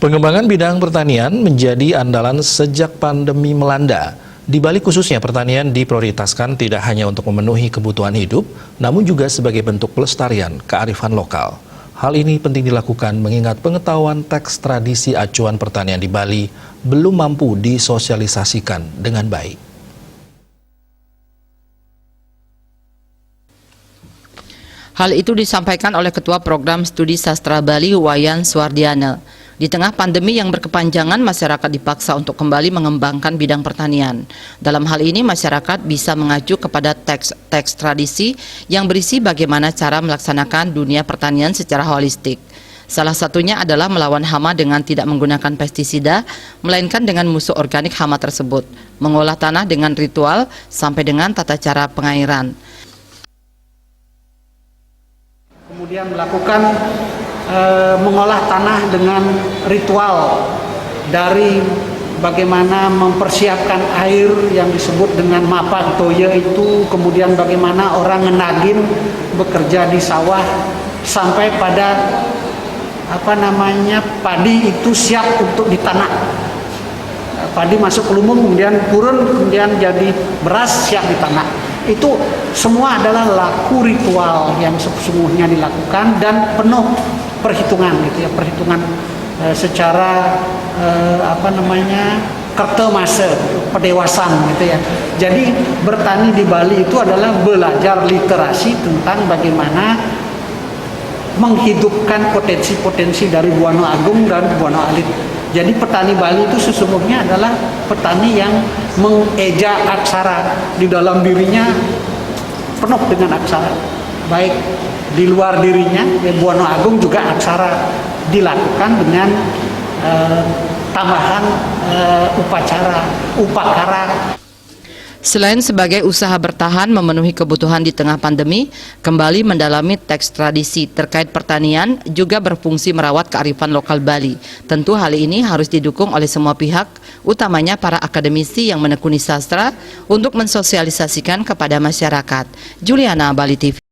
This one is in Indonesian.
Pengembangan bidang pertanian menjadi andalan sejak pandemi melanda. Di Bali khususnya pertanian diprioritaskan tidak hanya untuk memenuhi kebutuhan hidup, namun juga sebagai bentuk pelestarian kearifan lokal. Hal ini penting dilakukan mengingat pengetahuan teks tradisi acuan pertanian di Bali belum mampu disosialisasikan dengan baik. Hal itu disampaikan oleh Ketua Program Studi Sastra Bali, Wayan Suwardiana. Di tengah pandemi yang berkepanjangan, masyarakat dipaksa untuk kembali mengembangkan bidang pertanian. Dalam hal ini, masyarakat bisa mengacu kepada teks tradisi yang berisi bagaimana cara melaksanakan dunia pertanian secara holistik. Salah satunya adalah melawan hama dengan tidak menggunakan pestisida, melainkan dengan musuh organik hama tersebut, mengolah tanah dengan ritual, sampai dengan tata cara pengairan. Kemudian melakukan mengolah tanah dengan ritual, dari bagaimana mempersiapkan air yang disebut dengan mapak toya itu, kemudian bagaimana orang ngenagin bekerja di sawah sampai pada padi itu siap untuk ditanam. Padi masuk ke lumbung, kemudian turun, kemudian jadi beras siap ditanam. Itu semua adalah laku ritual yang sesungguhnya dilakukan dan penuh perhitungan gitu ya, perhitungan secara kerte masa, pendewasaan gitu ya. Jadi bertani di Bali itu adalah belajar literasi tentang bagaimana menghidupkan potensi-potensi dari Buana Agung dan Buana Alit. Jadi petani Bali itu sesungguhnya adalah petani yang mengeja aksara, di dalam dirinya penuh dengan aksara. Baik di luar dirinya, Buana Agung juga aksara, dilakukan dengan tambahan upakara. Selain sebagai usaha bertahan memenuhi kebutuhan di tengah pandemi, kembali mendalami teks tradisi terkait pertanian juga berfungsi merawat kearifan lokal Bali. Tentu hal ini harus didukung oleh semua pihak, utamanya para akademisi yang menekuni sastra untuk mensosialisasikan kepada masyarakat. Juliana, Bali TV.